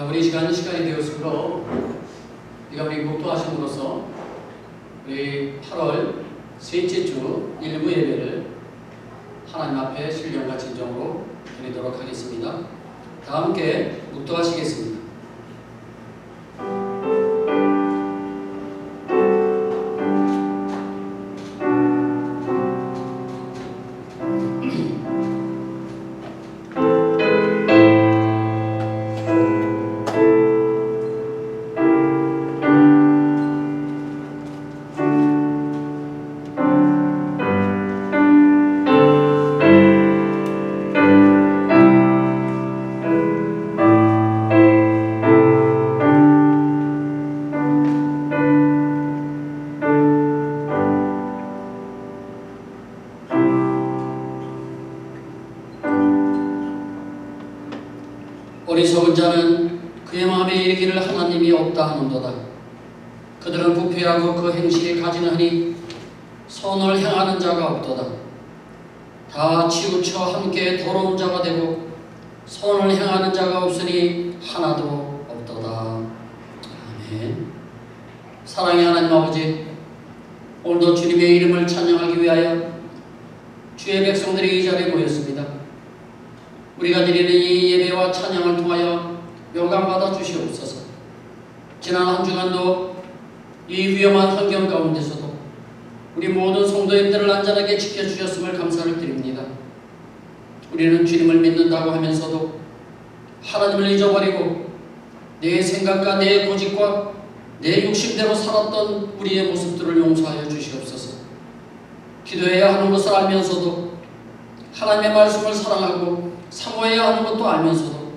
우리 시간이 되었으므로 우리 목도하심으로써 우리 8월 셋째 주 일부 예배를 하나님 앞에 신령과 진정으로 드리도록 하겠습니다. 다 함께 묵도하시겠습니다. 어리석은 자는 그의 마음에 이르기를 하나님이 없다 하는도다. 그들은 부패하고 그 행실이 가증하니 선을 행하는 자가 없도다. 다 치우쳐 함께 더러운 자가 되고 선을 행하는 자가 없으니 하나도 없도다. 아멘. 사랑의 하나님 아버지, 오늘도 주님의 이름을 찬양하기 위하여 주의 백성들이 이 자리에 모였습니다. 우리가 드리는 이 예배와 찬양을 통하여 영광받아 주시옵소서. 지난 한 주간도 이 위험한 환경 가운데서도 우리 모든 성도님들을 안전하게 지켜주셨음을 감사를 드립니다. 우리는 주님을 믿는다고 하면서도 하나님을 잊어버리고 내 생각과 내 고집과 내 욕심대로 살았던 우리의 모습들을 용서하여 주시옵소서. 기도해야 하는 것을 알면서도 하나님의 말씀을 사랑하고 사모해야 하는 것도 알면서도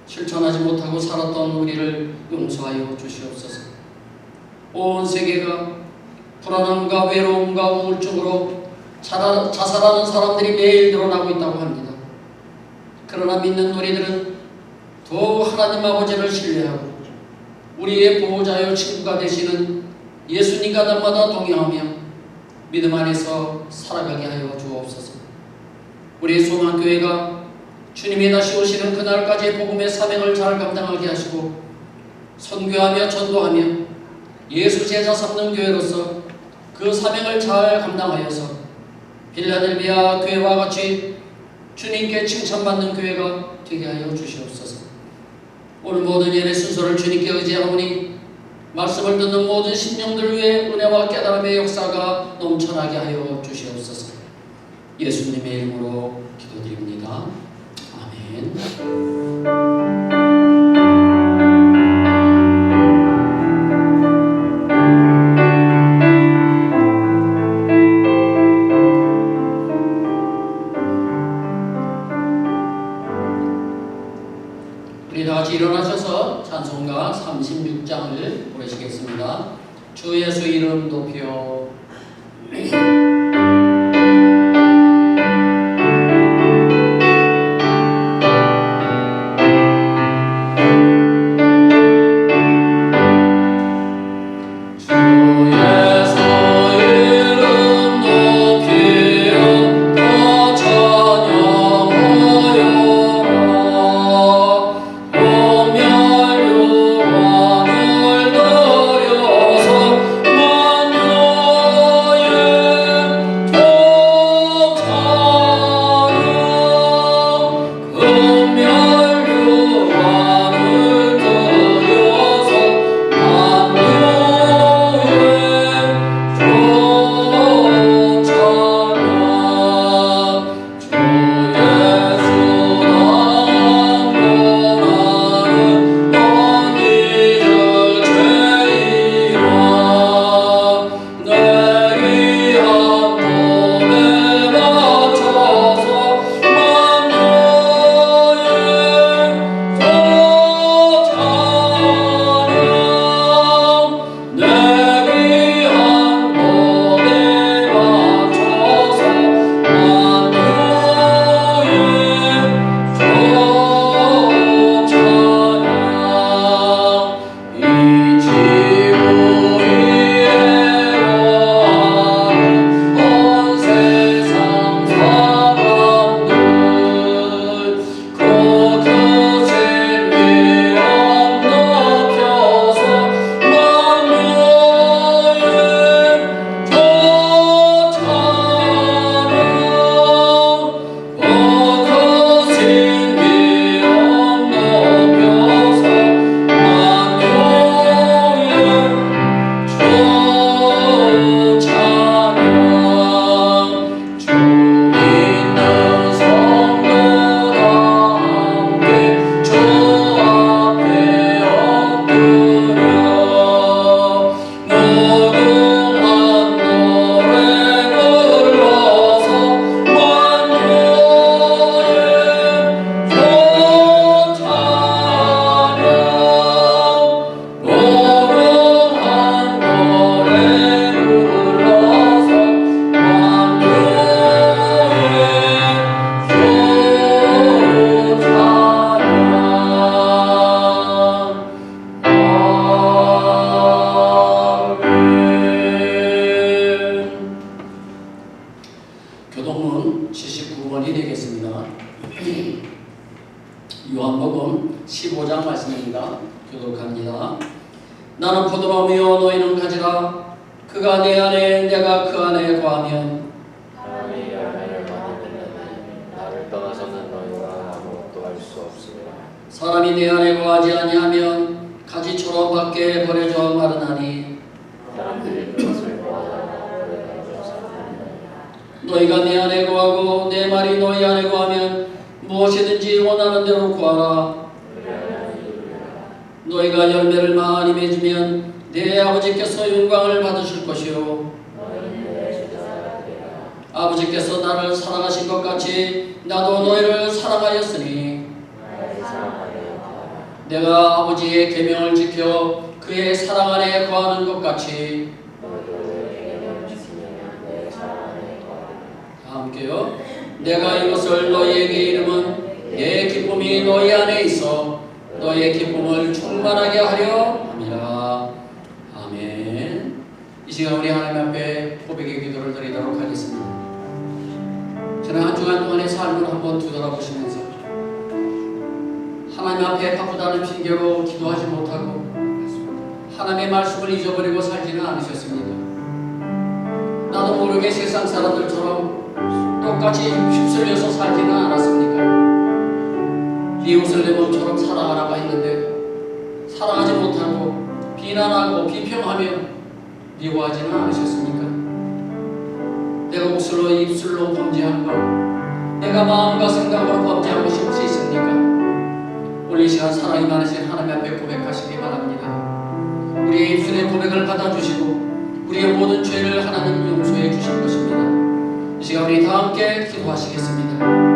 실천하지 못하고 살았던 우리를 용서하여 주시옵소서. 온 세계가 불안함과 외로움과 우울증으로 자살하는 사람들이 매일 늘어나고 있다고 합니다. 그러나 믿는 우리들은 더욱 하나님 아버지를 신뢰하고 우리의 보호자여 친구가 되시는 예수님과 날마다 동행하며 믿음 안에서 살아가게 하여 주옵소서. 우리의 소망교회가 주님이 다시 오시는 그날까지 복음의 사명을 잘 감당하게 하시고 선교하며 전도하며 예수 제자 삼는 교회로서 그 사명을 잘 감당하여서 필라델비아 교회와 같이 주님께 칭찬받는 교회가 되게 하여 주시옵소서. 오늘 모든 예배 순서를 주님께 의지하오니 말씀을 듣는 모든 심령들 위해 은혜와 깨달음의 역사가 넘쳐나게 하여 주시옵소서. 예수님의 이름으로 기도드립니다. 아멘. 우리 다같이 일어나셔서 찬송가 36장을 부르시겠습니다. 주 예수 이름 높여. 오 요한복음 15장 말씀입니다. 교독합니다. 나는 포도나무요 너희는 가지라. 그가 내 안에 내가 그 안에 거하면 하나님의 열매를 많이 나를 떠나서는 너희가 아무것도 할 수 없으리라. 사람이 내 안에 거하지 아니하면 가지처럼 밖에 버려져 마르나니 사람들이 그것을 보아하나 그를 사랑하느니라. 너희가 내 안에 거하고 내 말이 너희 안에 거하면 무엇이든지 원하는 대로 구하라. 너희가 열매를 많이 맺으면 내 아버지께서 영광을 받으실 것이요 아버지께서 나를 사랑하신 것 같이 나도 너희를 사랑하였으니 내가 아버지의 계명을 지켜 그의 사랑 안에 거하는 것 같이 다 함께요. 내가 이것을 너희에게 이름은 내 기쁨이 너희 안에 있어 너희의 기쁨을 충만하게 하려 함이라. 아멘. 이 시간 우리 하나님 앞에 고백의 기도를 드리도록 하겠습니다. 저는 한 주간 동안의 삶을 한번 뒤돌아보시면서 하나님 앞에 바쁘다는 핑계로 기도하지 못하고 하나님의 말씀을 잊어버리고 살지는 않으셨습니까? 나도 모르게 세상 사람들처럼 똑같이 휩쓸려서 살지는 않았습니까? 이웃을 내 몸처럼 사랑하라고 했는데 사랑하지 못하고 비난하고 비평하며 미워하지는 않으셨습니까? 내가 입술로 범죄한 것, 내가 마음과 생각으로 범죄한 것이 혹시 있습니까? 오늘 이 시간 사랑이 많으신 하나님 앞에 고백하시기 바랍니다. 우리의 입술의 고백을 받아주시고 우리의 모든 죄를 하나님 용서해 주실 것입니다. 이 시간 우리 다 함께 기도하시겠습니다.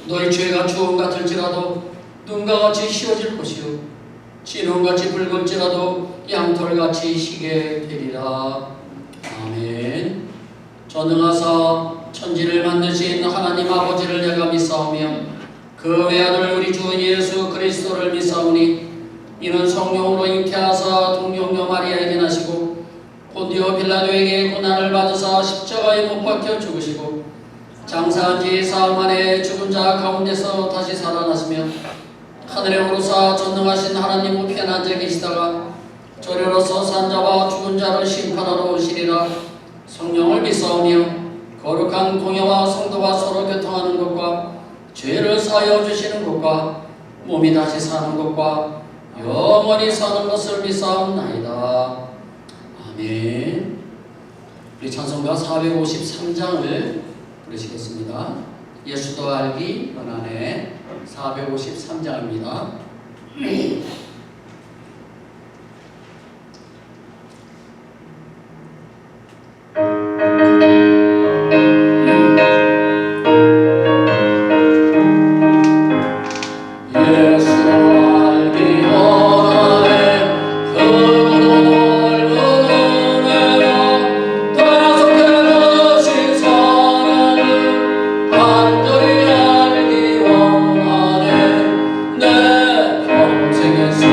너희 죄가 주홍 같을지라도 눈과 같이 휘어질 것이요 진홍같이 붉을지라도 양털같이 희게 되리라. 아멘. 전능하사 천지를 만드신 하나님 아버지를 내가 믿사오며 그 외아들 우리 주 예수 그리스도를 믿사오니 이는 성령으로 잉태하사 동정녀 마리아에게 나시고 본디오 빌라도에게 고난을 받으사 십자가에 못 박혀 죽으시고 장사한 지 사흘 만에 죽은 자 가운데서 다시 살아나시며 하늘에 오르사 전능하신 하나님 우편에 앉아 계시다가 저리로서 산자와 죽은 자를 심판하러 오시리라. 성령을 믿사오며 거룩한 공예와 성도와 서로 교통하는 것과 죄를 사하여 주시는 것과 몸이 다시 사는 것과 영원히 사는 것을 믿사옵나이다. 아멘. 우리 찬송가 453장을 부르시겠습니다. 예수도 알기 연안의 453장입니다. Sing it.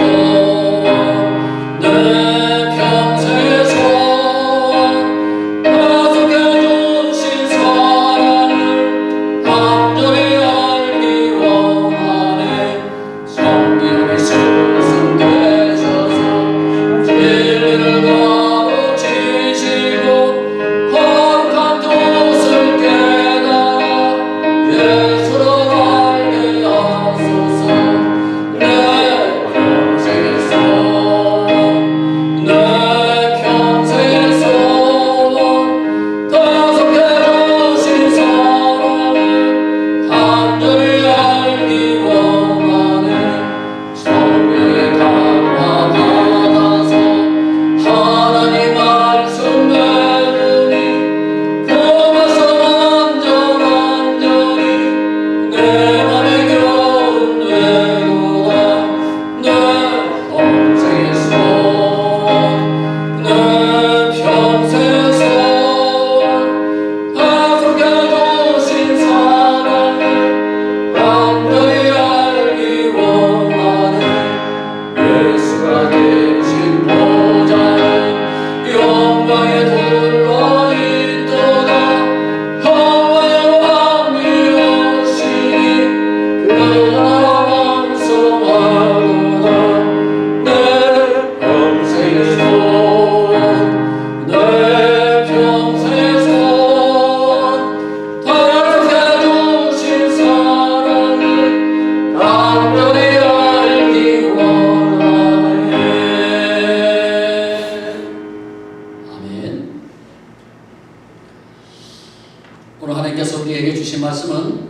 주신 말씀은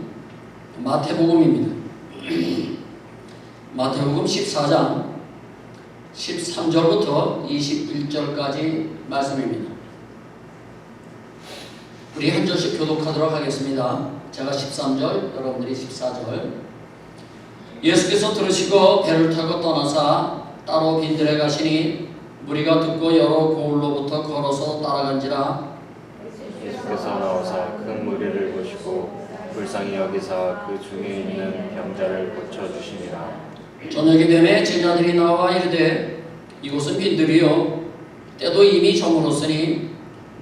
마태복음입니다. 마태복음 14장 13절부터 21절까지 말씀입니다. 우리 한 절씩 교독하도록 하겠습니다. 제가 13절, 여러분들이 14절. 예수께서 들으시고 배를 타고 떠나사 따로 빈들에 가시니 무리가 듣고 여러 고을로부터 걸어서 따라간지라. 예수께서 나오사 큰 무리를 보시고 불쌍히 여기사 그 중에 있는 병자를 고쳐주시니라. 저녁이 되매 제자들이 나와 이르되 이곳은 빈들이요 때도 이미 저물었으니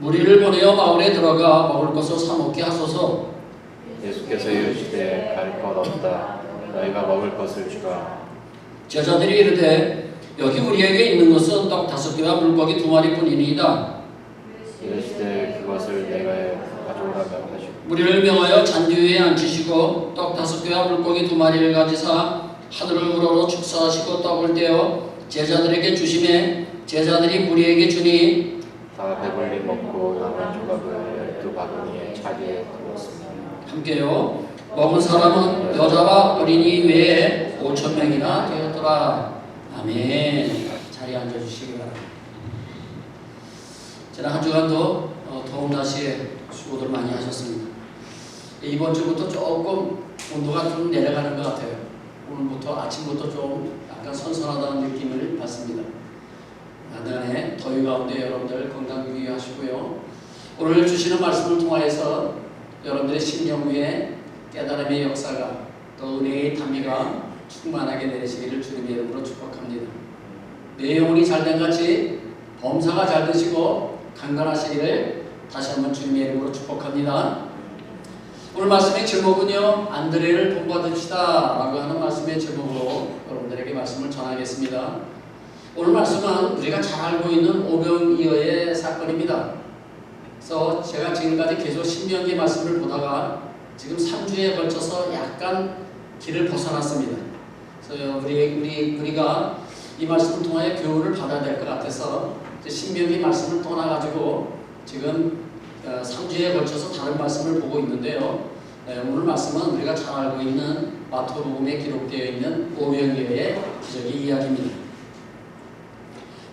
무리를 보내어 마을에 들어가 먹을 것을 사 먹게 하소서. 예수께서 이르시되 갈 것 없다. 너희가 먹을 것을 주라. 제자들이 이르되 여기 우리에게 있는 것은 떡 5개와 물고기 2마리뿐이니이다. 이르시되 그것을 내가 가져오라고 하시고 무리를 명하여 잔디 위에 앉히시고 떡 5개와 물고기 2마리를 가지사 하늘을 우러러 축사하시고 떡을 떼어 제자들에게 주시매 제자들이 무리에게 주니 다 배불리 먹고 남은 조각을 12바구니에 차게 두었습니다. 함께요. 먹은 사람은 여자와 어린이 외에 5,000명이나 되었더라. 아멘. 자리에 앉아주시기 바랍니다. 지난 한 주간도 더운 날씨에 수고들 많이 하셨습니다. 이번 주부터 조금 온도가 좀 내려가는 것 같아요. 오늘부터 아침부터 좀 약간 선선하다는 느낌을 받습니다. 나날의 더위 가운데 여러분들 건강 유의하시고요. 오늘 주시는 말씀을 통하여서 여러분들의 심령 위에 깨달음의 역사가 또 은혜의 단미가 충만하게 내리시기를 주님의 이름으로 축복합니다. 내 영혼이 잘된 같이 범사가 잘 되시고 강건하시기를 다시 한번 주님의 이름으로 축복합니다. 오늘 말씀의 제목은요, 안드레를 본받읍시다 라고 하는 말씀의 제목으로 여러분들에게 말씀을 전하겠습니다. 오늘 말씀은 우리가 잘 알고 있는 오병이어의 사건입니다. 그래서 제가 지금까지 계속 신명기 말씀을 보다가 지금 3주에 걸쳐서 약간 길을 벗어났습니다. 그래서 우리가 이 말씀을 통하여 교훈을 받아야 될 것 같아서 신명기 말씀을 떠나가지고 지금 3주에 걸쳐서 다른 말씀을 보고 있는데요. 오늘 말씀은 우리가 잘 알고 있는 마태복음에 기록되어 있는 오병이어의 기적의 이야기입니다.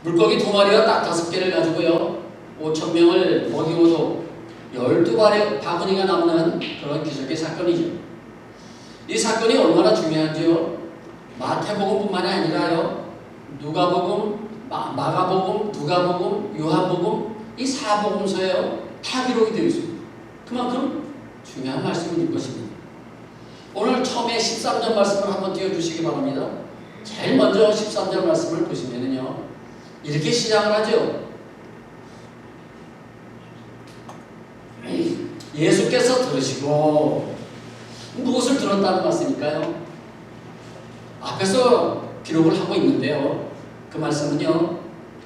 물고기 2마리와 딱 5개를 가지고요 5,000명을 먹이고도 12바구니가 남는 그런 기적의 사건이죠. 이 사건이 얼마나 중요한지요. 마태복음뿐만이 아니라요 누가복음, 마가복음, 누가복음, 요한복음 이 4복음서에요 다 기록이 되어 있습니다. 그만큼 중요한 말씀인 것입니다. 오늘 처음에 13절 말씀을 한번 띄워주시기 바랍니다. 제일 먼저 13절 말씀을 보시면은요 이렇게 시작을 하죠. 예수께서 들으시고 무엇을 들었다는 말씀일까요? 앞에서 기록을 하고 있는데요. 그 말씀은요.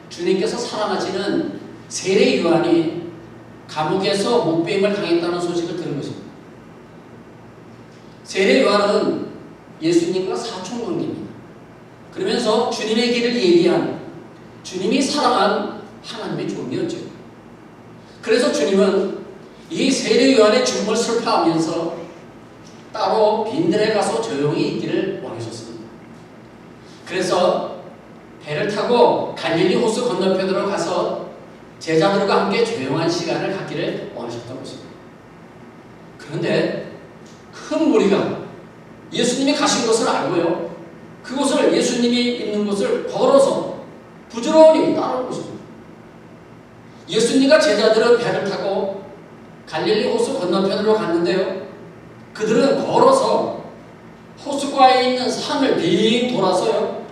주님께서 사랑하시는 세례 요한이 감옥에서 목배임을 당했다는 소식을 들은 것입니다. 세례 요한은 예수님과 사촌관계입니다. 그러면서 주님의 길을 예비한 주님이 사랑한 하나님의 종이었죠. 그래서 주님은 이 세례 요한의 죽음을 슬퍼하면서 따로 빈들에 가서 조용히 있기를 원하셨습니다. 그래서 배를 타고 갈릴리 호수 건너편으로 가서 제자들과 함께 조용한 시간을 갖기를 원하셨던 것입니다. 그런데 큰 무리가 예수님이 가신 것을 알고요. 그곳을 예수님이 있는 곳을 걸어서 부지런히 따라온 것입니다. 예수님과 제자들은 배를 타고 갈릴리 호수 건너편으로 갔는데요. 그들은 걸어서 호수가에 있는 산을 빙 돌아서요.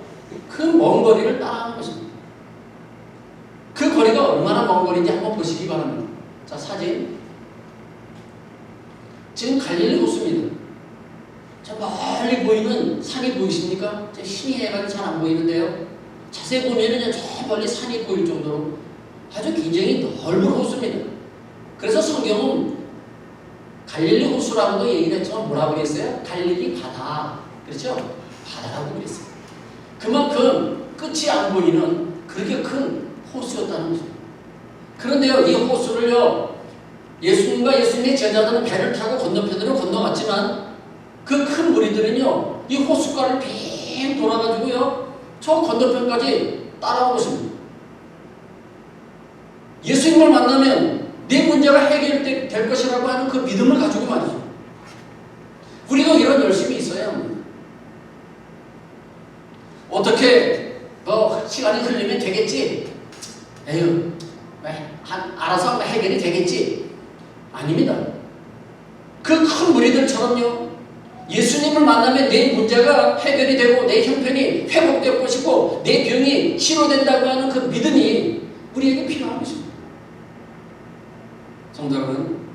그 먼 거리를 따라간 것입니다. 그 거리가 얼마나 먼 거리인지 한번 보시기 바랍니다. 자, 사진. 지금 갈릴리 호수입니다. 자, 멀리 보이는 산이 보이십니까? 힘이 해가지고 잘 안 보이는데요. 자세히 보면은 저 멀리 산이 보일 정도로 아주 굉장히 넓은 호수입니다. 그래서 성경은 갈릴리 호수라고도 얘기를 했지만 뭐라고 그랬어요? 갈릴리 바다. 그렇죠? 바다라고 그랬어요. 그만큼 끝이 안 보이는 그렇게 큰 호수였다는 거죠. 그런데요, 이 호수를요, 예수님과 예수님의 제자들은 배를 타고 건너편으로 건너갔지만 그 큰 무리들은요, 이 호숫가를 빙 돌아가지고요, 저 건너편까지 따라온 것입니다. 예수님을 만나면 내 문제가 해결될 것이라고 하는 그 믿음을 가지고 말이죠. 우리도 이런 열심이 있어야 합니다. 어떻게 시간이 흘리면 되겠지? 에휴, 알아서 해결이 되겠지? 아닙니다. 그 큰 무리들처럼요, 예수님을 만나면 내 문제가 해결이 되고 내 형편이 회복될 것이고 내 병이 치료된다고 하는 그 믿음이 우리에게 필요한 것입니다. 성도 여러분,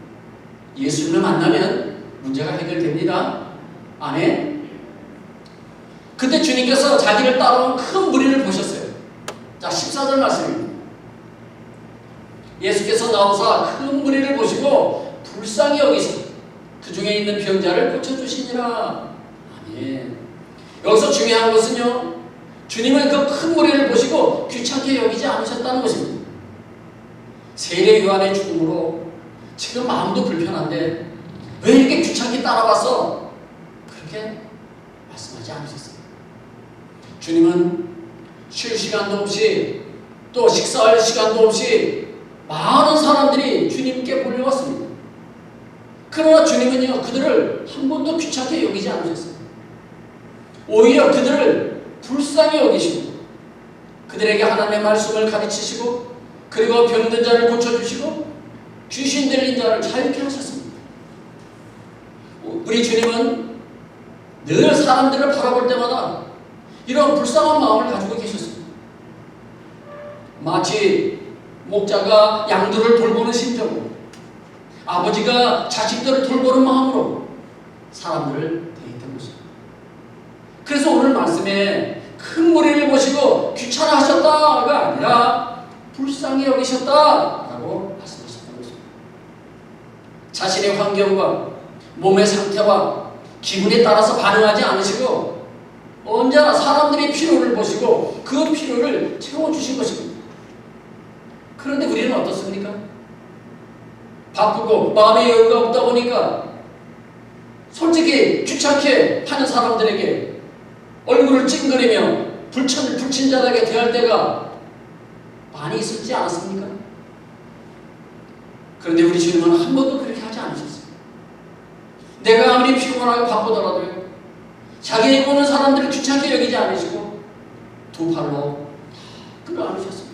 예수님을 만나면 문제가 해결됩니다. 아멘. 그때 주님께서 자기를 따라온 큰 무리를 보셨어요. 자, 14절 말씀입니다. 예수께서 나오사 큰 무리를 보시고 불쌍히 여기시고 그 중에 있는 병자를 고쳐주시니라. 아멘. 여기서 중요한 것은요, 주님은 그 큰 무리를 보시고 귀찮게 여기지 않으셨다는 것입니다. 세례 요한의 죽음으로 지금 마음도 불편한데 왜 이렇게 귀찮게 따라와서 그렇게 말씀하지 않으셨어요. 주님은 쉴 시간도 없이 또 식사할 시간도 없이 많은 사람들이 주님께 몰려왔습니다. 그러나 주님은요, 그들을 한 번도 귀찮게 여기지 않으셨어요. 오히려 그들을 불쌍히 여기시고 그들에게 하나님의 말씀을 가르치시고 그리고 병든 자를 고쳐주시고 귀신 들린 자를 자유케 하셨습니다. 우리 주님은 늘 사람들을 바라볼 때마다 이런 불쌍한 마음을 가지고 계셨습니다. 마치 목자가 양들을 돌보는 심정으로, 아버지가 자식들을 돌보는 마음으로 사람들을 대했던 것입니다. 그래서 오늘 말씀에 큰 무리를 보시고 귀찮아하셨다가 아니라 불쌍히 여기셨다라고 말씀하셨던 것입니다. 자신의 환경과 몸의 상태와 기분에 따라서 반응하지 않으시고 언제나 사람들의 필요를 보시고 그 필요를 채워주신 것입니다. 그런데 우리는 어떻습니까? 바쁘고 마음의 여유가 없다 보니까 솔직히 귀찮게 하는 사람들에게 얼굴을 찡그리며 불친절하게 대할 때가 많이 있었지 않았습니까? 그런데 우리 주님은 한 번도 그렇게 하지 않으셨어요. 내가 아무리 피곤하고 바쁘더라도요, 자기의 보는 사람들을 귀찮게 여기지 않으시고 두 팔로 끌어안으셨습니다.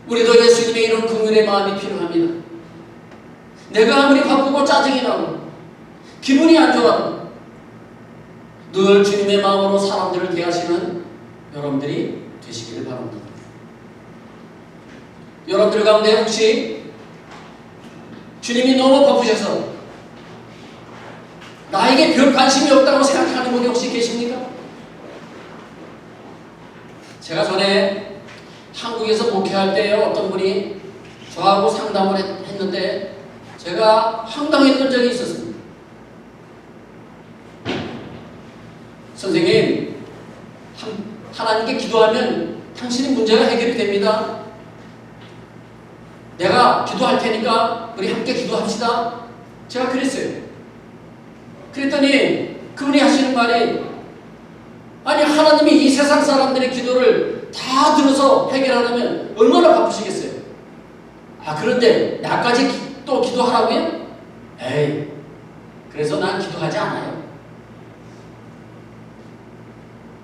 우리도 예수님의 이런 긍휼의 마음이 필요합니다. 내가 아무리 바쁘고 짜증이 나고 기분이 안 좋아도 늘 주님의 마음으로 사람들을 대하시는 여러분들이 되시기를 바랍니다. 여러분들 가운데 혹시 주님이 너무 바쁘셔서 나에게 별 관심이 없다고 생각하는 분이 혹시 계십니까? 제가 전에 한국에서 목회할 때 어떤 분이 저하고 상담을 했는데 제가 황당했던 적이 있었습니다. 선생님, 하나님께 기도하면 당신의 문제가 해결이 됩니다. 내가 기도할 테니까 우리 함께 기도합시다. 제가 그랬어요. 그랬더니 그분이 하시는 말이, 아니 하나님이 이 세상 사람들의 기도를 다 들어서 해결하려면 얼마나 바쁘시겠어요? 아, 그런데 나까지 또 기도하라고요? 에이, 그래서 난 기도하지 않아요.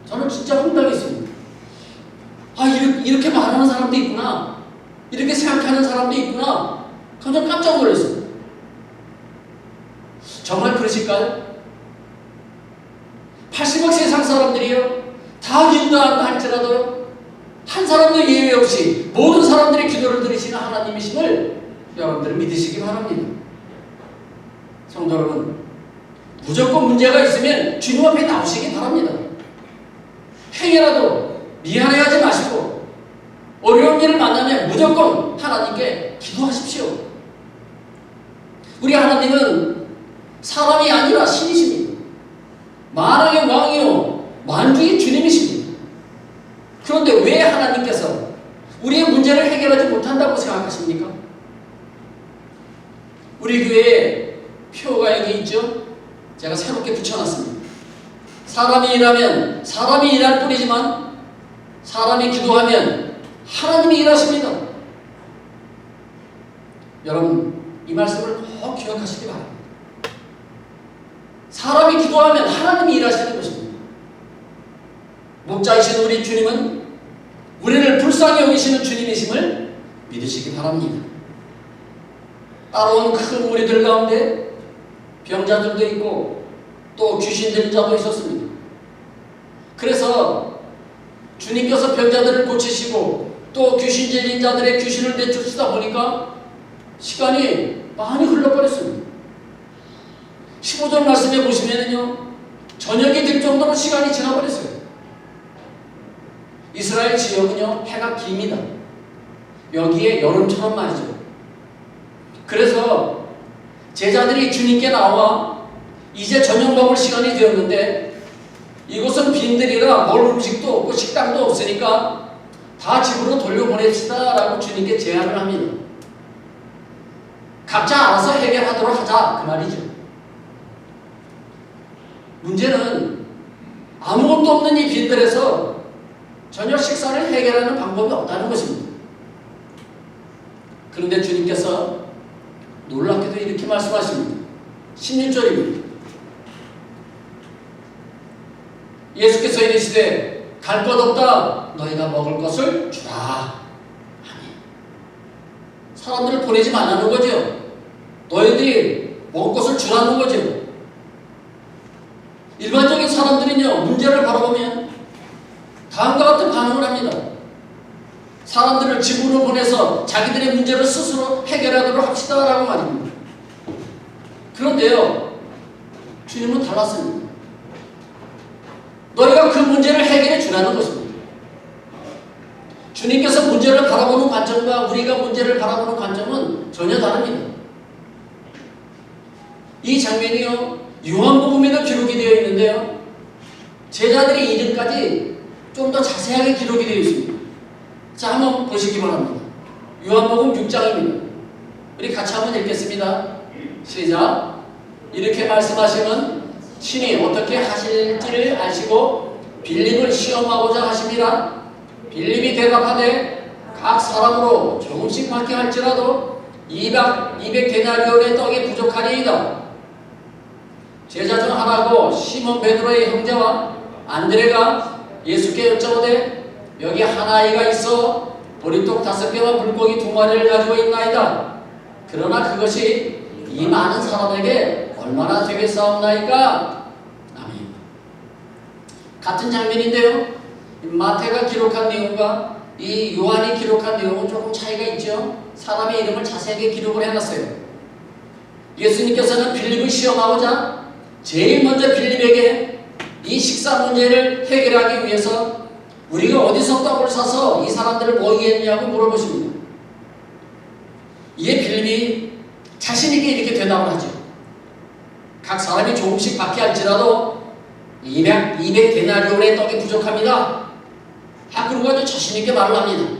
저는 진짜 황당했습니다. 아, 이렇게 말하는 사람도 있구나, 이렇게 생각하는 사람도 있구나. 저는 깜짝 놀랐습니다. 정말 그러실까요? 80억 세상 사람들이요, 다 기도한다 할지라도요, 한 사람도 예외 없이 모든 사람들의 기도를 들으시는 하나님이심을 여러분들은 믿으시기 바랍니다. 성도 여러분, 무조건 문제가 있으면 주님 앞에 나오시기 바랍니다. 행여라도 미안해하지 마시고 어려운 일을 만나면 무조건 하나님께 기도하십시오. 우리 하나님은 사람이 아니라 신이십니다. 만왕의 왕이요 만주의 주님이십니다. 그런데 왜 하나님께서 우리의 문제를 해결하지 못한다고 생각하십니까? 우리 교회에 표가 여기 있죠? 제가 새롭게 붙여놨습니다. 사람이 일하면 사람이 일할 뿐이지만 사람이 기도하면 하나님이 일하십니다. 여러분, 이 말씀을 꼭 기억하시기 바랍니다. 사람이 기도하면 하나님이 일하시는 것입니다. 목자이신 우리 주님은 우리를 불쌍히 여기시는 주님이심을 믿으시기 바랍니다. 따라온 큰 무리들 가운데 병자들도 있고 또 귀신 들린 자도 있었습니다. 그래서 주님께서 병자들을 고치시고 또 귀신 들린 자들의 귀신을 내쫓으다 보니까 시간이 많이 흘러버렸습니다. 15절 말씀에 보시면요, 저녁이 될 정도로 시간이 지나버렸어요. 이스라엘 지역은요, 해가 깁니다. 여기에 여름처럼 말이죠. 그래서 제자들이 주님께 나와 이제 저녁 먹을 시간이 되었는데 이곳은 빈들이라 먹을 음식도 없고 식당도 없으니까 다 집으로 돌려보냅시다 라고 주님께 제안을 합니다. 각자 알아서 해결하도록 하자, 그 말이죠. 문제는 아무것도 없는 이 빈들에서 저녁 식사를 해결하는 방법이 없다는 것입니다. 그런데 주님께서 놀랍게도 이렇게 말씀하십니다. 16절입니다. 예수께서 이르시되 갈 것 없다 너희가 먹을 것을 주라. 아멘. 사람들을 보내지 말라는 거죠. 너희들이 먹을 것을 주라는 거죠. 일반적인 사람들은요, 문제를 바라보면 다음과 같은 반응을 합니다. 사람들을 집으로 보내서 자기들의 문제를 스스로 해결하도록 합시다 라고 말입니다. 그런데요, 주님은 달랐습니다. 너희가 그 문제를 해결해 주라는 것입니다. 주님께서 문제를 바라보는 관점과 우리가 문제를 바라보는 관점은 전혀 다릅니다. 이 장면이요, 요한복음에도 기록이 되어 있는데요, 제자들의 이름까지 좀 더 자세하게 기록이 되어 있습니다. 자, 한번 보시기 바랍니다. 요한복음 6장입니다. 우리 같이 한번 읽겠습니다. 시작. 이렇게 말씀하시면 친히 어떻게 하실지를 아시고 빌립을 시험하고자 하심이라. 빌립이 대답하되 각 사람으로 조금씩 받게 할지라도 200데나리온의 떡이 부족하리이다. 제자 중 하나고 시몬 베드로의 형제와 안드레가 예수께 여쭤보되 여기 한 아이가 있어 보리떡 5개와 물고기 2마리를 가지고 있나이다. 그러나 그것이 이 많은 사람에게 얼마나 되겠사옵나이까? 아멘. 같은 장면인데요, 마태가 기록한 내용과 이 요한이 기록한 내용은 조금 차이가 있죠. 사람의 이름을 자세하게 기록을 해놨어요. 예수님께서는 빌립을 시험하고자 제일 먼저 빌립에게 이 식사 문제를 해결하기 위해서 우리가 어디서 떡을 사서 이 사람들을 먹이겠냐고 물어보십니다. 이에 빌립이 자신있게 이렇게 대답을 하죠. 각 사람이 조금씩 받게 할지라도 200데나리온의 떡이 부족합니다. 그리고 아주 자신있게 말을 합니다.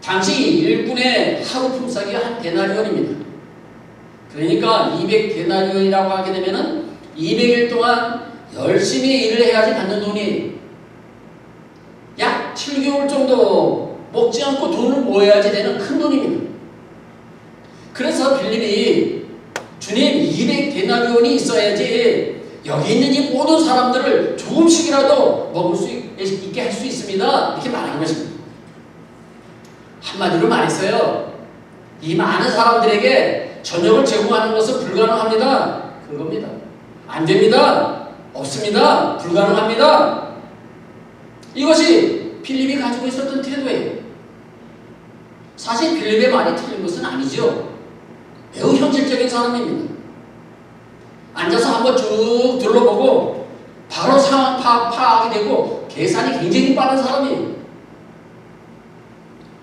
당시 일꾼의 하루 품삯이 한 데나리온입니다. 그러니까 200데나리온이라고 하게 되면은 200일 동안 열심히 일을 해야지 받는 돈이 약 7개월 정도 먹지 않고 돈을 모아야지 되는 큰 돈입니다. 그래서 빌립이 주님 200데나리온이 있어야지 여기 있는 이 모든 사람들을 조금씩이라도 먹을 수 있게 할 수 있습니다. 이렇게 말하는 것입니다. 한마디로 말했어요. 이 많은 사람들에게 저녁을 제공하는 것은 불가능합니다. 그겁니다. 안 됩니다. 없습니다. 불가능합니다. 이것이 빌립이 가지고 있었던 태도예요. 사실 빌립의 말이 틀린 것은 아니죠. 매우 현실적인 사람입니다. 앉아서 한번 쭉 둘러보고 바로 상황 파악이 되고 계산이 굉장히 빠른 사람이에요.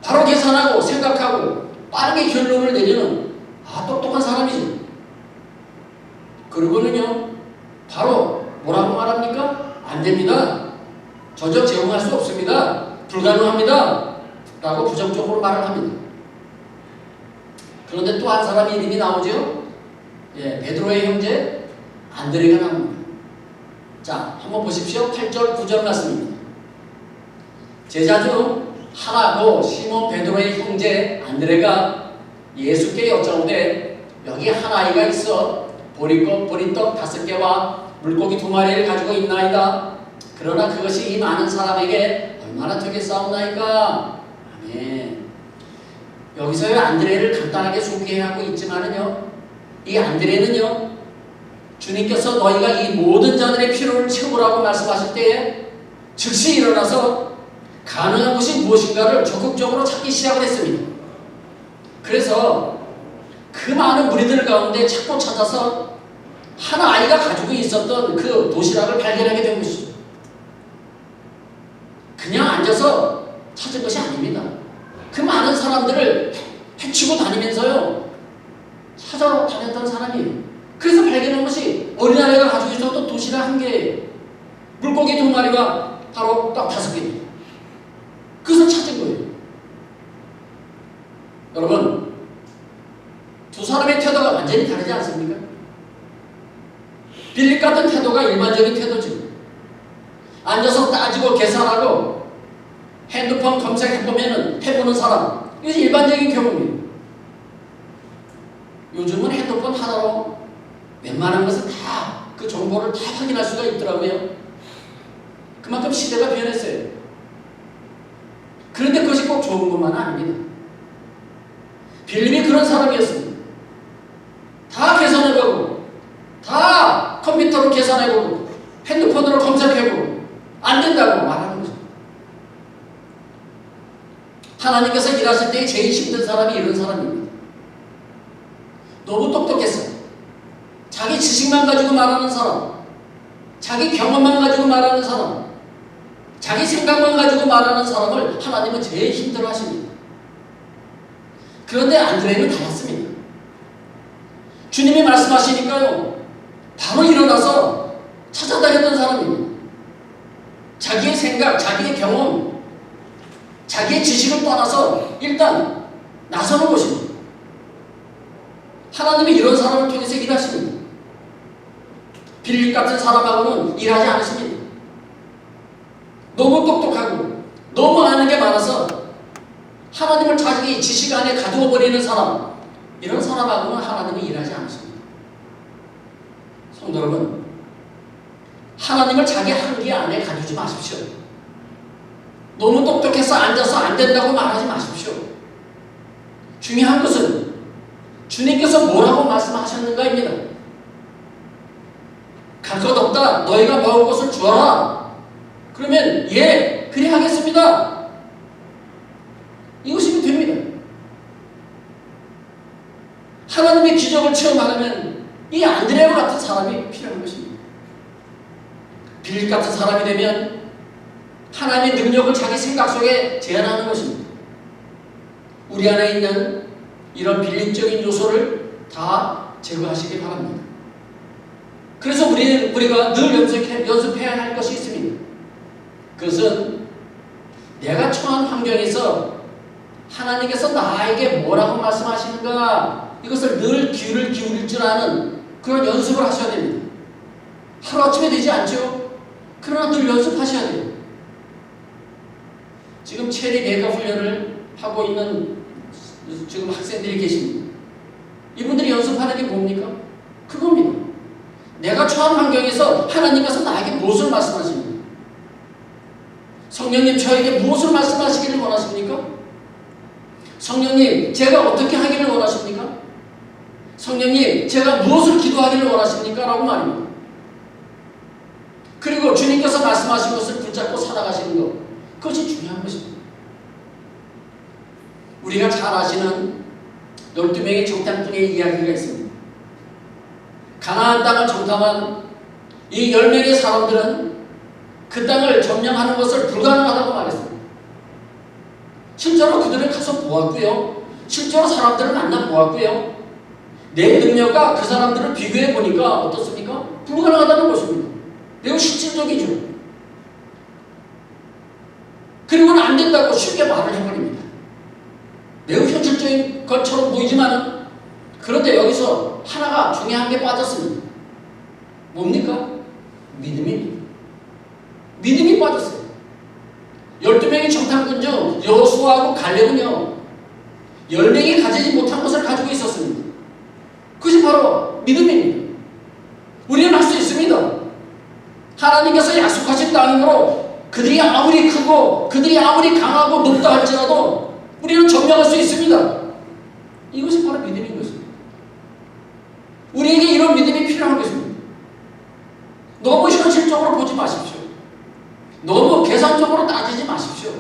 바로 계산하고 생각하고 빠르게 결론을 내리는 똑똑한 사람이죠. 그러고는요, 바로 뭐라고 말합니까? 안 됩니다. 저녁 제공할 수 없습니다. 불가능합니다 라고 부정적으로 말을 합니다. 그런데 또 한 사람의 이름이 나오죠. 예, 베드로의 형제 안드레가 나옵니다. 자, 한번 보십시오. 8절 9절 말씀입니다. 제자 중 하나고 시몬 베드로의 형제 안드레가 예수께 여짜오되 여기 한 아이가 있어 보리떡 5개와 물고기 2마리를 가지고 있나이다. 그러나 그것이 이 많은 사람에게 얼마나 되겠사옵나이까. 아멘. 여기서의 안드레를 간단하게 소개하고 있지만은요, 이 안드레는요, 주님께서 너희가 이 모든 자들의 필요를 채우라고 말씀하실 때에 즉시 일어나서 가능한 것이 무엇인가를 적극적으로 찾기 시작을 했습니다. 그래서 그 많은 무리들 가운데 찾고 찾아서 한 아이가 가지고 있었던 그 도시락을 발견하게 된 것이죠. 그냥 앉아서 찾은 것이 아닙니다. 그 많은 사람들을 헤치고 다니면서요, 찾아다녔던 사람이에요. 그래서 발견한 것이 어린아이가 가지고 있었던 도시락 1개예요. 물고기 2마리가 바로 딱 5개입니다. 그래서 찾은 거예요. 여러분, 두 사람의 태도가 완전히 다르지 않습니까? 빌립 같은 태도가 일반적인 태도죠. 앉아서 따지고 계산하고 핸드폰 검색해보면 해보는 사람, 이것이 일반적인 경우입니다. 요즘은 핸드폰 하나로 웬만한 것을 다 그 정보를 다 확인할 수가 있더라고요. 그만큼 시대가 변했어요. 그런데 그것이 꼭 좋은 것만은 아닙니다. 빌립이 그런 사람이었습니다. 다 계산해보고, 다 컴퓨터로 계산해보고, 핸드폰으로 검색해보고, 안 된다고 말하는 거죠. 하나님께서 일하실 때 제일 힘든 사람이 이런 사람입니다. 너무 똑똑했어요. 자기 지식만 가지고 말하는 사람, 자기 경험만 가지고 말하는 사람, 자기 생각만 가지고 말하는 사람을 하나님은 제일 힘들어 하십니다. 그런데 안드레는 달랐습니다. 주님이 말씀하시니까요, 바로 일어나서 찾아다녔던 사람입니다. 자기의 생각, 자기의 경험, 자기의 지식을 떠나서 일단 나서는 것입니다. 하나님이 이런 사람을 통해서 일하십니다. 빌립 같은 사람하고는 일하지 않으십니다. 너무 똑똑하고 너무 아는 게 많아서 하나님을 자기 지식 안에 가두어 버리는 사람, 이런 사람하고는 하나님이 일하지 않으십니다. 성도 여러분, 하나님을 자기 한계 안에 가두지 마십시오. 너무 똑똑해서 앉아서 안 된다고 말하지 마십시오. 중요한 것은 주님께서 뭐라고 말씀하셨는가입니다. 갈 것 없다, 너희가 먹을 것을 주어라. 그러면 예, 그래 하겠습니다. 이것이면 됩니다. 하나님의 기적을 체험하려면 이 안드레와 같은 사람이 필요한 것입니다. 빌립 같은 사람이 되면 하나님의 능력을 자기 생각 속에 제한하는 것입니다. 우리 안에 있는 이런 빌립적인 요소를 다 제거하시기 바랍니다. 그래서 우리가 늘 연습해야 할 것이 있습니다. 그것은 내가 처한 환경에서 하나님께서 나에게 뭐라고 말씀하시는가, 이것을 늘 귀를 기울일 줄 아는 그런 연습을 하셔야 됩니다. 하루아침에 되지 않죠? 그러나 늘 연습하셔야 돼요. 지금 체리 내가 훈련을 하고 있는 지금 학생들이 계십니다. 이분들이 연습하는 게 뭡니까? 그겁니다. 내가 처한 환경에서 하나님께서 나에게 무엇을 말씀하십니까? 성령님, 저에게 무엇을 말씀하시기를 원하십니까? 성령님, 제가 어떻게 하기를 원하십니까? 성령님, 제가 무엇을 기도하기를 원하십니까? 라고 말입니다. 그리고 주님께서 말씀하신 것을 붙잡고 살아가시는 것, 그것이 중요한 것입니다. 우리가 잘 아시는 12명의 정탐꾼의 이야기가 있습니다. 가나안 땅을 정탐한 이 10명의 사람들은 그 땅을 점령하는 것을 불가능하다고 말했습니다. 실제로 그들을 가서 보았고요. 실제로 사람들을 만나 보았고요. 내 능력과 그 사람들을 비교해 보니까 어떻습니까? 불가능하다는 것입니다. 매우 실질적이죠. 그리고는 안 된다고 쉽게 말을 해버립니다. 매우 현실적인 것처럼 보이지만 그런데 여기서 하나가 중요한 게 빠졌습니다. 뭡니까? 믿음입니다. 믿음이 빠졌어요. 12명의 정탐꾼 중 여호수아하고 갈렙은요 10명이 가지지 못한 것을 가지고 있었습니다. 그것이 바로 믿음입니다. 우리는 할 수 있습니다. 하나님께서 약속하신 땅으로 그들이 아무리 크고 그들이 아무리 강하고 높다 할지라도 우리는 점령할 수 있습니다. 이것이 바로 믿음인 것입니다. 우리에게 이런 믿음이 필요한 것입니다. 너무 현실적으로 보지 마십시오. 너무 계산적으로 따지지 마십시오.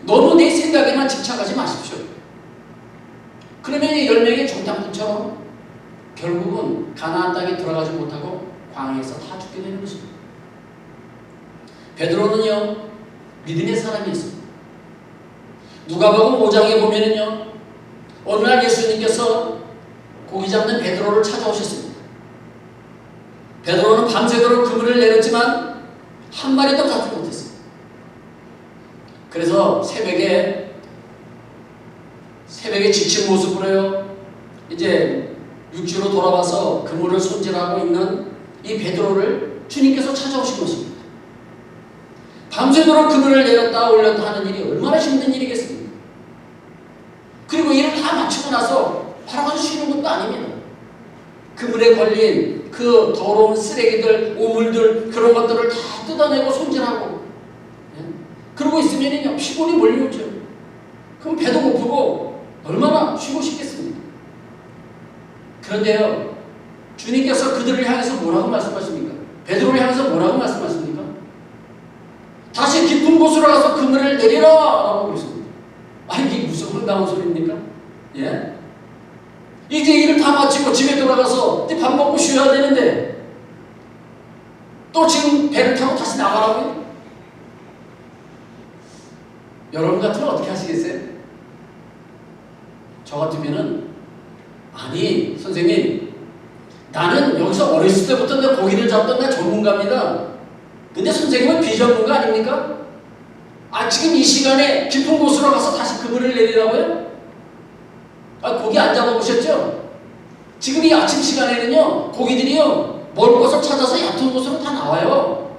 너무 내 생각에만 집착하지 마십시오. 그러면 이 10명의 정탐꾼처럼 결국은 가나안 땅에 들어가지 못하고 광야에서 다 죽게 되는 것입니다. 베드로는요 믿음의 사람이었습니다. 누가복음 5장에 보면은요 어느 날 예수님께서 고기 잡는 베드로를 찾아오셨습니다. 베드로는 밤새도록 그물을 내렸지만 한 마리도 잡지 못했어요. 그래서 새벽에 지친 모습으로요 이제 육지로 돌아와서 그물을 손질하고 있는 이 베드로를 주님께서 찾아오신 것입니다. 밤새도록 그물을 내렸다 올렸다 하는 일이 얼마나 힘든 일이겠습니까? 그리고 일을 다 마치고 나서 바로 가서 쉬는 것도 아닙니다. 그물에 걸린 그 더러운 쓰레기들, 오물들 그런 것들을 다 뜯어내고 손질하고 그러고 있으면요 피곤이 몰려오죠. 그럼 배도 고프고 얼마나 쉬고 싶겠습니까? 그런데요 주님께서 그들을 향해서 뭐라고 말씀하십니까? 베드로를 향해서 뭐라고 말씀하십니까? 다시 깊은 곳으로 가서 그물을 내리라 라고 그러십니다. 아니 이게 무슨 황당한 소리입니까? 예? 이제 일을 다 마치고 집에 돌아가서 이제 밥 먹고 쉬어야 되는데 또 지금 배를 타고 다시 나가라고요? 여러분 같으면 어떻게 하시겠어요? 저 같으면은 아니 선생님 나는 여기서 어렸을 때부터 내 고기를 잡던 내 전문가입니다. 근데 선생님은 비전문가 아닙니까? 아 지금 이 시간에 깊은 곳으로 가서 다시 그물을 내리라고요? 아 고기 안 잡아보셨죠? 지금 이 아침 시간에는요 고기들이요 먹을 곳을 찾아서 얕은 곳으로 다 나와요.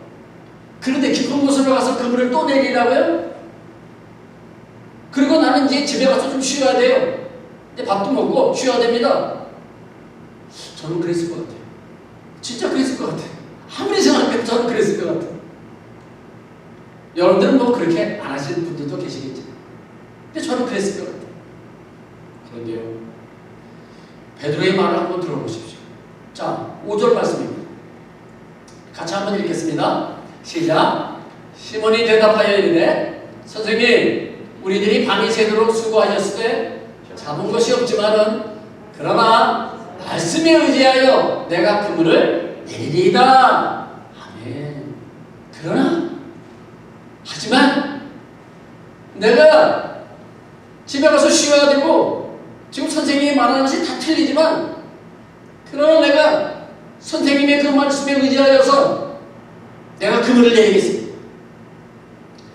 그런데 깊은 곳으로 가서 그물을 또 내리라고요? 그리고 나는 이제 집에 가서 좀 쉬어야 돼요. 이제 밥도 먹고 쉬어야 됩니다. 저는 그랬을 것 같아요. 진짜 그랬을 것 같아요. 아무리 생각해도 저는 그랬을 것 같아요. 여러분들은 뭐 그렇게 안 하시는 분들도 계시겠죠. 근데 저는 그랬을 것 같아요. 그런데요 베드로의 말을 한번 들어보십시오. 자 5절 말씀입니다. 같이 한번 읽겠습니다. 시작. 시몬이 대답하여 이르되 선생님 우리들이 밤이 새도록 수고하셨을 때 잡은 것이 없지만은 그러나 말씀에 의지하여 내가 그물을 내리리이다. 아멘. 그러나 하지만 내가 집에 가서 쉬어야 되고 지금 선생님이 말하는 것이 다 틀리지만 그러나 내가 선생님의 그 말씀에 의지하여서 내가 그물을 내리겠습니다.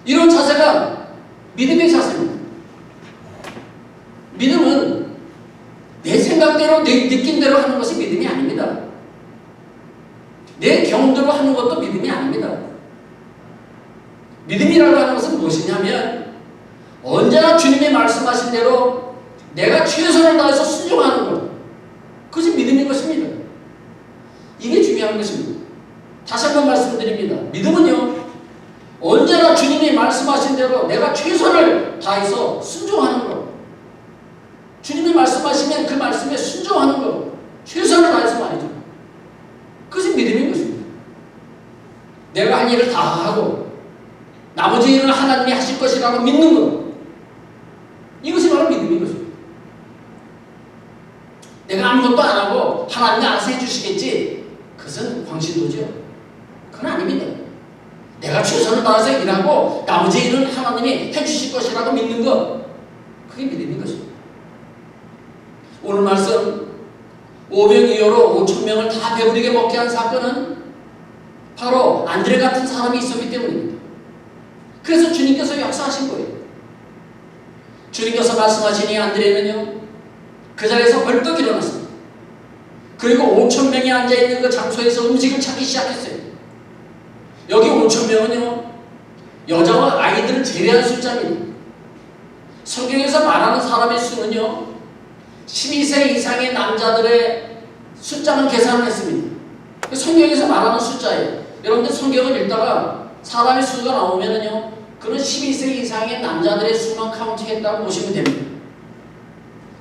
이런 자세가 믿음의 자세입니다. 믿음은 내 생각대로 내 느낌대로 하는 것이 믿음이 아닙니다. 내 경험대로 하는 것도 믿음이 아닙니다. 믿음이라고 하는 것은 무엇이냐면 언제나 주님이 말씀하신 대로 내가 최선을 다해서 순종하는 것, 그것이 믿음인 것입니다. 이게 중요한 것입니다. 다시 한번 말씀드립니다. 믿음은요 언제나 주님이 말씀하신 대로 내가 최선을 다해서 순종하는 것, 주님이 말씀하시면 그 말씀에 순종하는 것, 최선을 다해서 말이죠. 그것이 믿음인 것입니다. 내가 한 일을 다 하고 나머지 일은 하나님이 하실 것이라고 믿는 것, 이것이 바로 믿음인 것입니다. 내가 아무것도 안 하고 하나님이 알아서 해주시겠지, 그것은 광신도죠. 그건 아닙니다. 내가 최선을 다해서 일하고 나머지 일은 하나님이 해주실 것이라고 믿는 것, 그게 믿음인 것입니다. 오늘 말씀 5병 이후로 5,000명을 다 배부르게 먹게 한 사건은 바로 안드레 같은 사람이 있었기 때문입니다. 그 그래서 주님께서 역사하신 거예요. 주님께서 말씀하시니 안드레는요, 그 자리에서 벌떡 일어났습니다. 그리고 5,000명이 앉아있는 그 장소에서 음식을 찾기 시작했어요. 여기 5,000명은요, 여자와 아이들을 제외한 숫자입니다. 성경에서 말하는 사람의 수는요, 12세 이상의 남자들의 숫자만 계산을 했습니다. 성경에서 말하는 숫자예요. 여러분들 성경을 읽다가 사람의 수가 나오면은요, 그런 12세 이상의 남자들의 수만 카운트했다고 보시면 됩니다.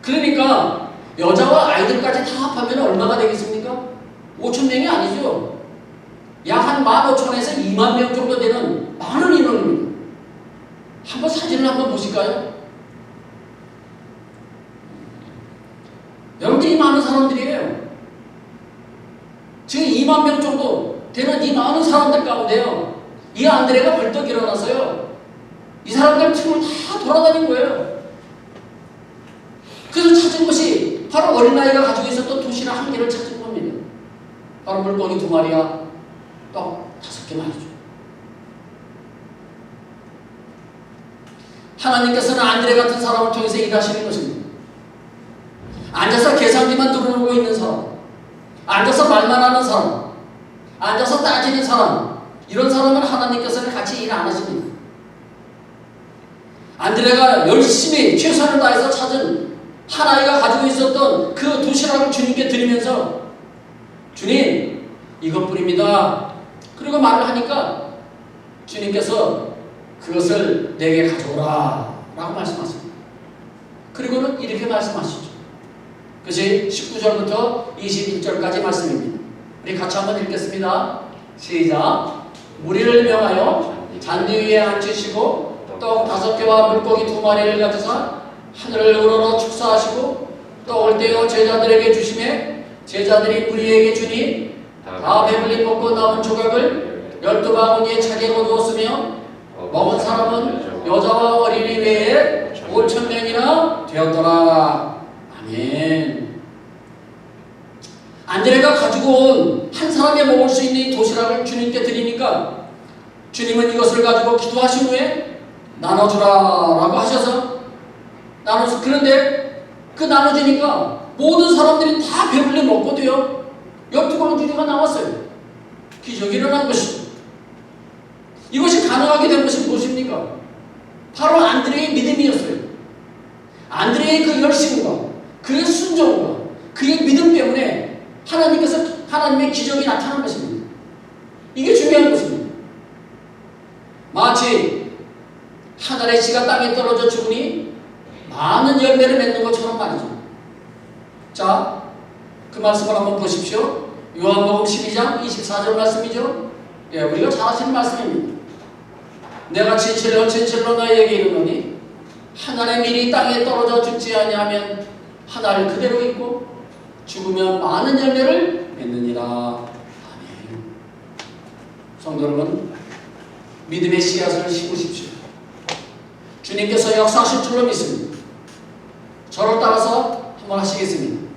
그러니까 여자와 아이들까지 다 합하면 얼마가 되겠습니까? 5,000명이 아니죠. 약 한 15,000에서 2만 명 정도 되는 많은 인원입니다. 한번 사진을 한번 보실까요? 여러분들이 많은 사람들이에요. 지금 2만 명 정도 되는 이 많은 사람들 가운데요, 이 안드레가 벌떡 일어나서요, 이 사람들 틈을 다 돌아다닌 거예요. 그래서 찾은 것이 바로 어린아이가 가지고 있었던 도시락 한 개를 찾은 겁니다. 바로 물고기 2마리와 떡 5개 말이죠. 하나님께서는 안드레 같은 사람을 통해서 일하시는 것입니다. 앉아서 계산기만 누르고 있는 사람, 앉아서 말만 하는 사람, 앉아서 따지는 사람, 이런 사람은 하나님께서는 같이 일 안 하십니다. 안드레가 열심히 최선을 다해서 찾은 한 아이가 가지고 있었던 그 도시락을 주님께 드리면서, 주님, 이것뿐입니다. 그리고 말을 하니까 주님께서 그것을 내게 가져오라 라고 말씀하십니다. 그리고는 이렇게 말씀하시죠. 그것이 19절부터 21절까지 말씀입니다. 우리 같이 한번 읽겠습니다. 시작. 무리를 명하여 잔디 위에 앉히시고 떡 5개와 물고기 2마리를 가져사 하늘을 우러러 축사하시고 떡을 떼어 제자들에게 주시매 제자들이 무리에게 주니 다 배불리 먹고 남은 조각을 12바구니에 차게 거두었으며 먹은 사람은 여자와 어린이 외에 5,000명이나 되었더라. 아멘. 안드레가 가지고 온 한 사람이 먹을 수 있는 이 도시락을 주님께 드리니까 주님은 이것을 가지고 기도하신 후에 나눠주라라고 하셔서 나눠서, 그런데 그 나눠주니까 모든 사람들이 다 배불리 먹고 돼요. 12바구니가 나왔어요. 기적이 일어난 것이죠. 이것이 가능하게 된 것이 무엇입니까? 바로 안드레의 믿음이었어요. 안드레의 그 열심과 그의 순종과 그의 믿음 때문에 하나님께서 하나님의 기적이 나타난 것입니다. 이게 중요한 것입니다. 마치 한 알의 씨가 땅에 떨어져 죽으니 많은 열매를 맺는 것처럼 말이죠. 자, 그 말씀을 한번 보십시오. 요한복음 12장 24절 말씀이죠. 예, 우리가 잘 아시는 말씀입니다. 내가 진실로 너희에게 이르노니 한 알의 밀이 땅에 떨어져 죽지 아니하면 한 알 그대로 있고 죽으면 많은 열매를 맺느니라. 아멘. 성도 여러분, 믿음의 씨앗을 심으십시오. 주님께서 역사하실 줄로 믿습니다. 저를 따라서 한번 하시겠습니다.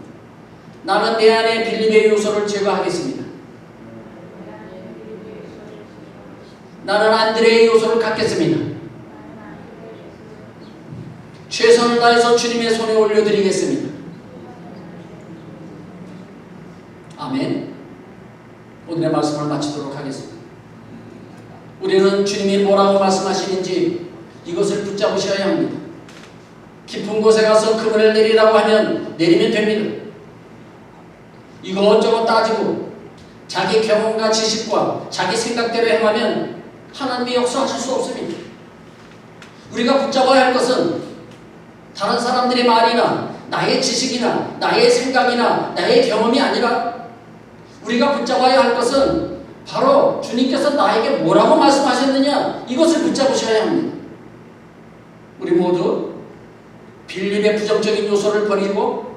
나는 내 안에 빌립의 요소를 제거하겠습니다. 나는 안드레의 요소를 갖겠습니다. 최선을 다해서 주님의 손에 올려드리겠습니다. 아멘. 오늘의 말씀을 마치도록 하겠습니다. 우리는 주님이 뭐라고 말씀하시는지 이것을 붙잡으셔야 합니다. 깊은 곳에 가서 그물을 내리라고 하면 내리면 됩니다. 이것저것 따지고 자기 경험과 지식과 자기 생각대로 행하면 하나님이 역사하실 수 없습니다. 우리가 붙잡아야 할 것은 다른 사람들의 말이나 나의 지식이나 나의 생각이나 나의 경험이 아니라 우리가 붙잡아야 할 것은 바로 주님께서 나에게 뭐라고 말씀하셨느냐, 이것을 붙잡으셔야 합니다. 우리 모두 빌립의 부정적인 요소를 버리고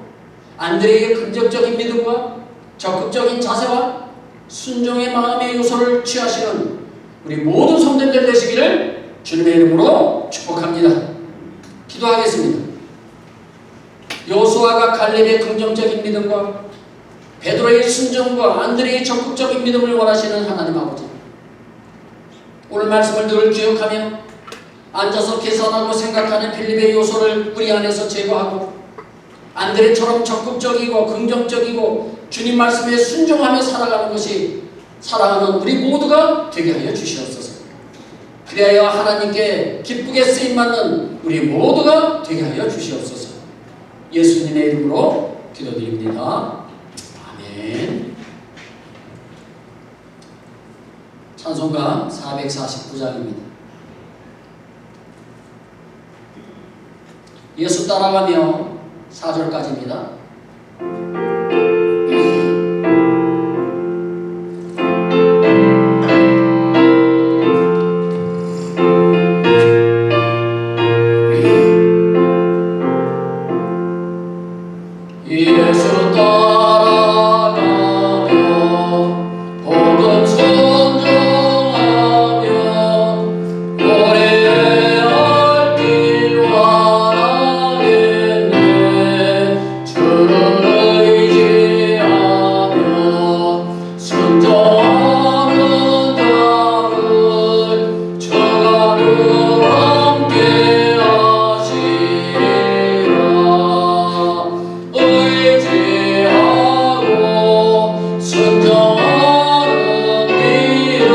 안드레의 긍정적인 믿음과 적극적인 자세와 순종의 마음의 요소를 취하시는 우리 모든 성도들 되시기를 주님의 이름으로 축복합니다. 기도하겠습니다. 여호수아가 갈렙의 긍정적인 믿음과 베드로의 순종과 안드레의 적극적인 믿음을 원하시는 하나님 아버지, 오늘 말씀을 늘 기억하며 앉아서 계산하고 생각하는 필립의 요소를 우리 안에서 제거하고 안드레처럼 적극적이고 긍정적이고 주님 말씀에 순종하며 살아가는 것이 사랑하는 우리 모두가 되게 하여 주시옵소서. 그리하여 하나님께 기쁘게 쓰임받는 우리 모두가 되게 하여 주시옵소서. 예수님의 이름으로 기도드립니다. 아멘. 찬송가 449장입니다. 예수 따라가며 4절까지입니다. 예수 따라가며 복음 순종하며 오래 할 길 원하겠네. 주를 의지하며 순종하는 자를 주가 늘 함께 하시리라. 의지하고 순종하는 길은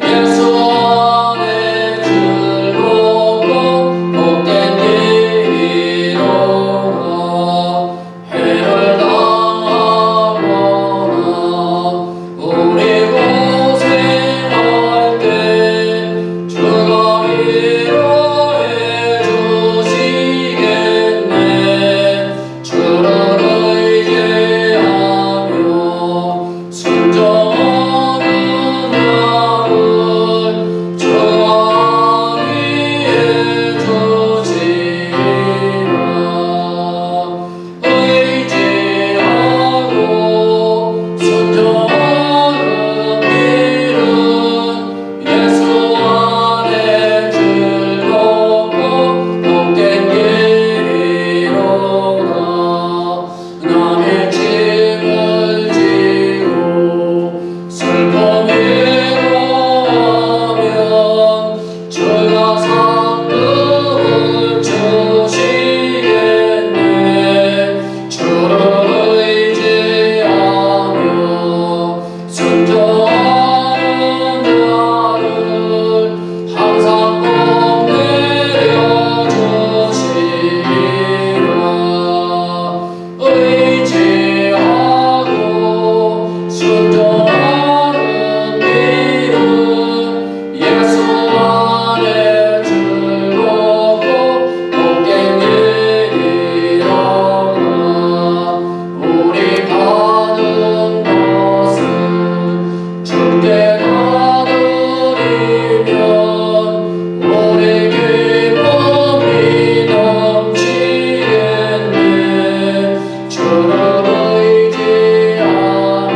예수 안에 즐겁고 복된 길이로다. 해를 당하거나 우리 고생할 때 주가 위로해 주시겠네. 주를 의지하며 순종하는 나를 주가 위해 주시리라. 의지하고 순종하는 길은 예수 안에 즐겁고 복된 길이로다. 남의 짐을 지고 슬픔 위로하면 주가 상급을 주시겠네. 주를 의지하며 순종하는 나를 항상 꼭 내려주시리라. 의지하고 순종하는 길은 예수 안에 즐겁고 복된 길이로다. 우리 가는 것은 주께 나누리면 우리 기쁨이 넘치겠네. 주를 의지하며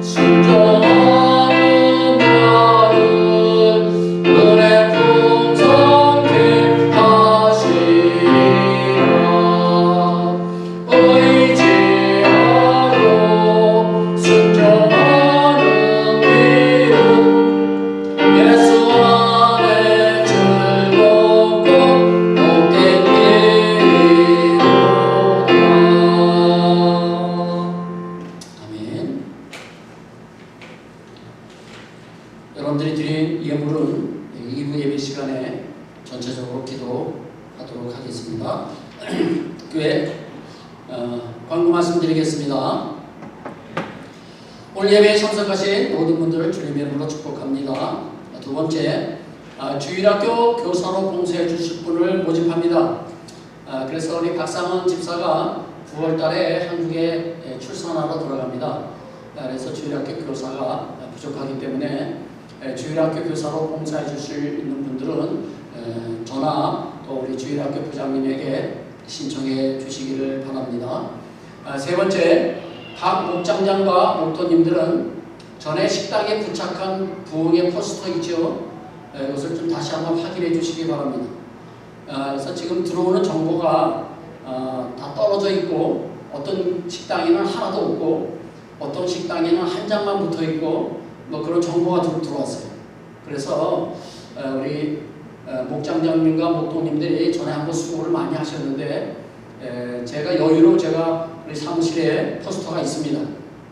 순종하는 나를 은혜 풍성케 하시리라. 의지하고 순종하는 길은 예수 안에 즐겁고 복된 길이로다. 아멘. 여러분들이 드린 예물은 2부 예배 시간에 전체적으로 기도하도록 하겠습니다. 교회 광고 말씀드리겠습니다. 오늘 예배에 참석하신 모든 분들을 주님의 이름으로 축복합니다. 두 번째, 주일학교 교사로 봉사해 주실 분을 모집합니다. 그래서 우리 박상원 집사가 9월 달에 한국에 출산하러 돌아갑니다. 그래서 주일학교 교사가 부족하기 때문에 주일학교 교사로 봉사해 주실 있는 분들은 전화 또 우리 주일학교 부장님에게 신청해 주시기를 바랍니다. 세 번째, 각 목장장과 목도님들은 전에 식당에 부착한 부흥의 포스터 있죠. 이것을 좀 다시 한번 확인해 주시기 바랍니다. 그래서 지금 들어오는 정보가 다 떨어져 있고 어떤 식당에는 하나도 없고 어떤 식당에는 한 장만 붙어 있고 뭐 그런 정보가 들어왔어요. 그래서 우리 목장장님과 목동님들이 전에 한번 수고를 많이 하셨는데 제가 여유로 우리 사무실에 포스터가 있습니다.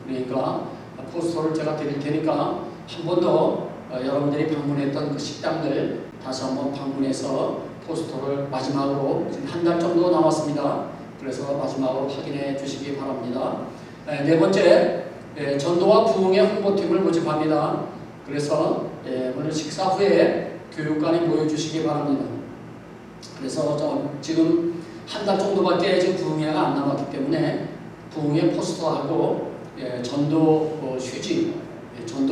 그러니까 포스터를 제가 드릴 테니까 한 번 더 여러분들이 방문했던 그 식당들 다시 한번 방문해서 포스터를 마지막으로 지금 한 달 정도 남았습니다. 그래서 마지막으로 확인해 주시기 바랍니다. 네 번째, 전도와 부흥의 홍보팀을 모집합니다. 그래서 오늘 식사 후에 교육관에 모여주시기 바랍니다. 그래서 지금 한 달 정도밖에 지금 부흥회가 안 남았기 때문에 부흥회 포스터하고 전도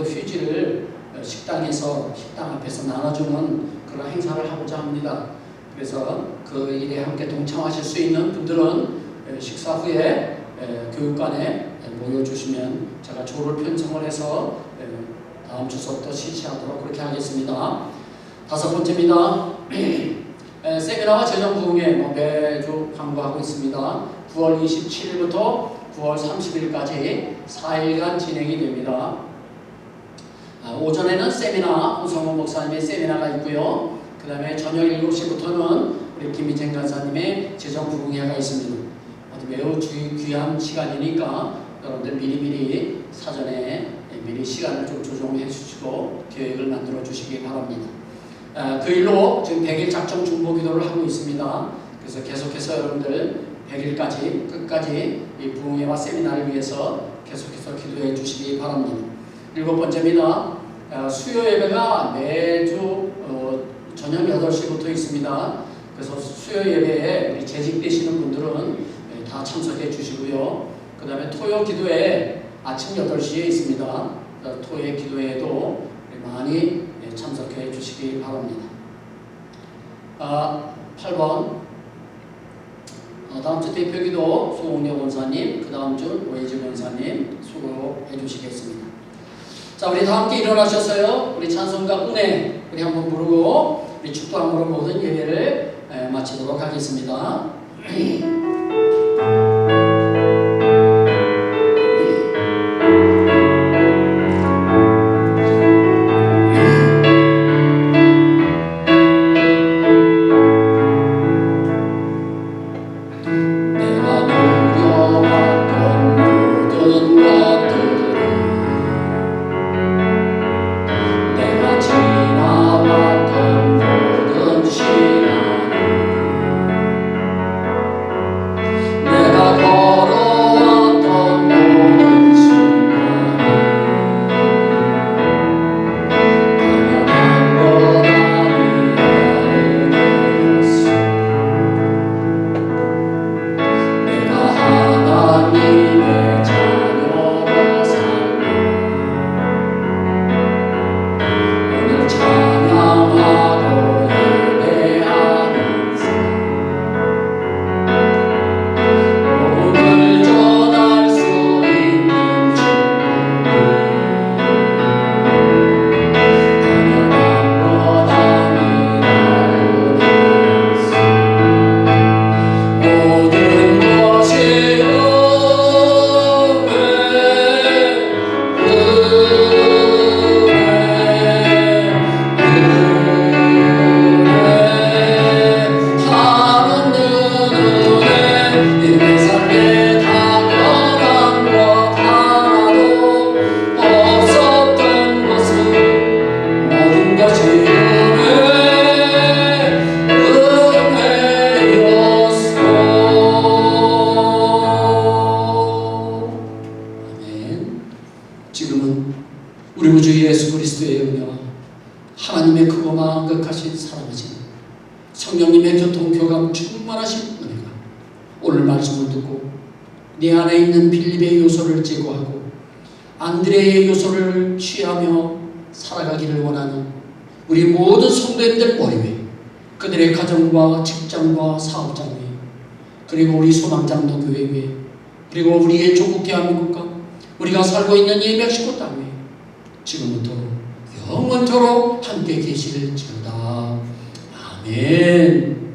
휴지를 식당 앞에서 나눠주는 그런 행사를 하고자 합니다. 그래서 그 일에 함께 동참하실 수 있는 분들은 식사 후에 교육관에 모여주시면 제가 조를 편성을 해서 다음 주 수업도 실시하도록 그렇게 하겠습니다. 다섯 번째입니다. 세미나와 재정부흥회 매주 광고하고 있습니다. 9월 27일부터 9월 30일까지 4일간 진행이 됩니다. 오전에는 세미나, 홍성호 목사님의 세미나가 있고요. 그 다음에 저녁 7시부터는 우리 김희정 간사님의 재정부흥회가 있습니다. 매우 귀한 시간이니까 여러분들 미리 사전에 미리 시간을 좀 조정해 주시고 계획을 만들어 주시기 바랍니다. 그 일로 지금 100일 작정 중보 기도를 하고 있습니다. 그래서 계속해서 여러분들 100일까지 끝까지 이 부흥회와 세미나를 위해서 계속해서 기도해 주시기 바랍니다. 7번째입니다. 수요 예배가 매주 저녁 8시부터 있습니다. 그래서 수요 예배에 우리 재직되시는 분들은 다 참석해 주시고요. 그 다음에 토요 기도회 아침 8시에 있습니다. 토요 기도회에도 많이 참석해 주시기 바랍니다. 8번 다음 주 대표기도 소홍여 권사님, 그 다음 주 오해지 권사님 수고해 주시겠습니다. 자, 우리 다 함께 일어나셔서요. 우리 찬송가 은혜 우리 한번 부르고 우리 축도함으로 모든 예배를 마치도록 하겠습니다. 성령님의 교통교감 충만하신 은혜가 오늘 말씀을 듣고 내 안에 있는 빌립의 요소를 제거하고 안드레의 요소를 취하며 살아가기를 원하는 우리 모든 성도님들 머리 위에 그들의 가정과 직장과 사업장 위에 그리고 우리 소망장로 교회 위에 그리고 우리의 조국 대한민국과 우리가 살고 있는 이 멕시코 땅 위에 지금부터 영원토록 함께 계실지어다. 아멘.